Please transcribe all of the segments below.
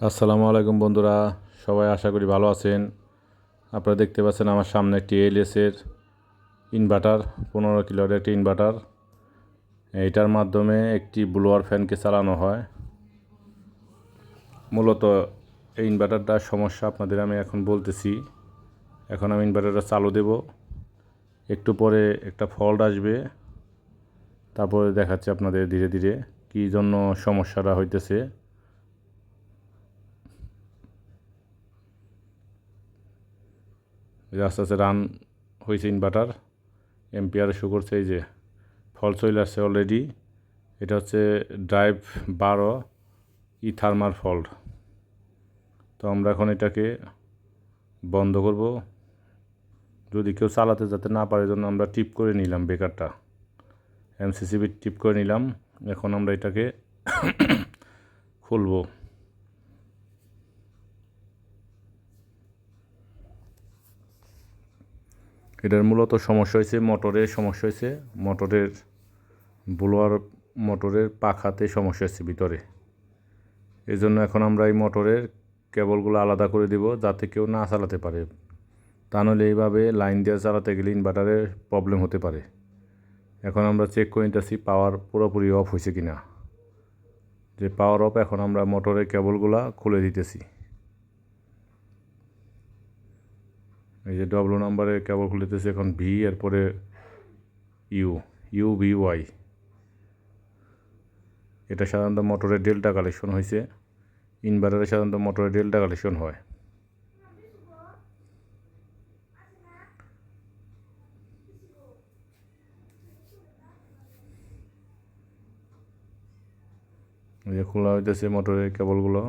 আসসালামু আলাইকুম বন্ধুরা, সবাই আশা করি ভালো আছেন। আপনারা দেখতে পাচ্ছেন আমার সামনে একটি এলএসের ইনভার্টার, 15 কিলোর একটি ইনভার্টার। এইটার মাধ্যমে একটি ব্লোয়ার ফ্যানকে চালানো হয়। মূলত এই ইনভার্টারটার সমস্যা আপনাদের আমি এখন বলতেছি। এখন আমি ইনভার্টারটা চালু দেব, একটু পরে একটা ফল্ট আসবে, তারপরে দেখাচ্ছি আপনাদের ধীরে ধীরে কী জন্য সমস্যাটা হইতেছে। আস্তে আস্তে রান হয়েছে ইনভার্টার, এম্পিয়ার শো করছে। এই যে ফল চলে আসছে অলরেডি। এটা হচ্ছে ড্রাইভ 12 থার্মাল ফল্ট। তো আমরা এখন এটাকে বন্ধ করব। যদি কেউ চালাতে যাতে না পারে জন্য আমরা টিপ করে নিলাম, বেকারটা এমসিসিবি টিপ করে নিলাম। এখন আমরা এটাকে খুলব। এটার মূলত সমস্যা হয়েছে মোটরের ব্লোয়ার, মোটরের পাখাতে সমস্যা হচ্ছে ভিতরে। এই জন্য এখন আমরা এই মোটরের কেবলগুলো আলাদা করে দিব যাতে কেউ না চালাতে পারে। তা নাহলে এইভাবে লাইন দিয়ে চালাতে গেলে ইনভার্টারের প্রবলেম হতে পারে। এখন আমরা চেক করে নিতেছি পাওয়ার পুরোপুরি অফ হয়েছে কি না। যে পাওয়ার অফ, এখন আমরা মোটরের কেবলগুলো খুলে দিতেছি। এই যে ডব্লু নাম্বারের কেবল খুলে দিতেছি। এখন ভি, এরপরে ইউ ভি ওয়াই। এটা সাধারণত মোটরের ডেল্টা কালেকশন হয়েছে। ইনভার্টারে সাধারণত মোটরের ডেল্টা কালেকশন হয়। এই যে খোলা হইতেছে মোটরের কেবলগুলো।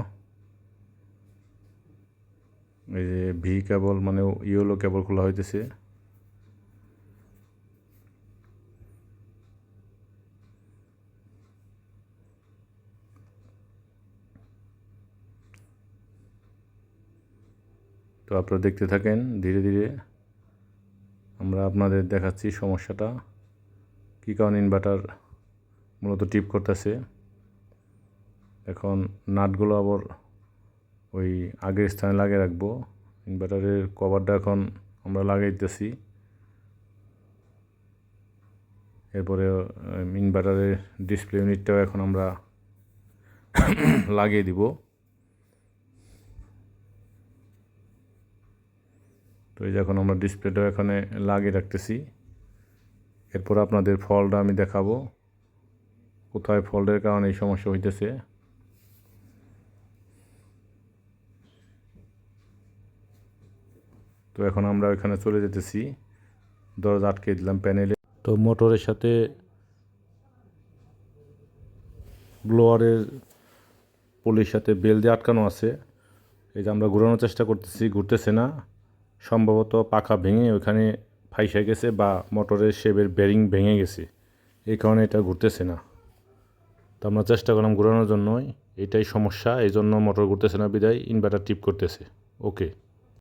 এই যে ভি কেবল মানে ইয়েলো কেবল খোলা হইতেছে। তো আপনারা দেখতে থাকেন ধীরে ধীরে, আমরা আপনাদের দেখাচ্ছি সমস্যাটা কী কারণে ইনভার্টার মূলত টিপ করতেছে। এখন নাটগুলো আবার ওই আগের স্থানে লাগিয়ে রাখবো। ইনভার্টারের কভারটা এখন আমরা লাগাইতেছি। এরপরে ইনভার্টারের ডিসপ্লে ইউনিটটাও এখন আমরা লাগিয়ে দিব। তো এই যে এখন আমরা ডিসপ্লেটাও এখানে লাগিয়ে রাখতেছি। এরপর আপনাদের ফল্টটা আমি দেখাবো, কোথায় ফল্টের কারণে এই সমস্যা হইতেছে। তো এখন আমরা ওইখানে চলে যেতেছি, দরজা আটকে দিলাম প্যানেলে। তো মোটরের সাথে ব্লোয়ারের পলির সাথে বেল দিয়ে আটকানো আছে। এই যে আমরা ঘোরানোর চেষ্টা করতেছি, ঘুরতেছে না। সম্ভবত পাখা ভেঙে ওইখানে ফাইসা গেছে বা মোটরের শেপের বেরিং ভেঙে গেছে, এই কারণে এটা ঘুরতেছে না। তো আমরা চেষ্টা করলাম ঘোরানোর জন্যই, এটাই সমস্যা। এই জন্য মোটর ঘুরতেছে না, বিদায় ইনভার্টার টিপ করতেছে। ওকে।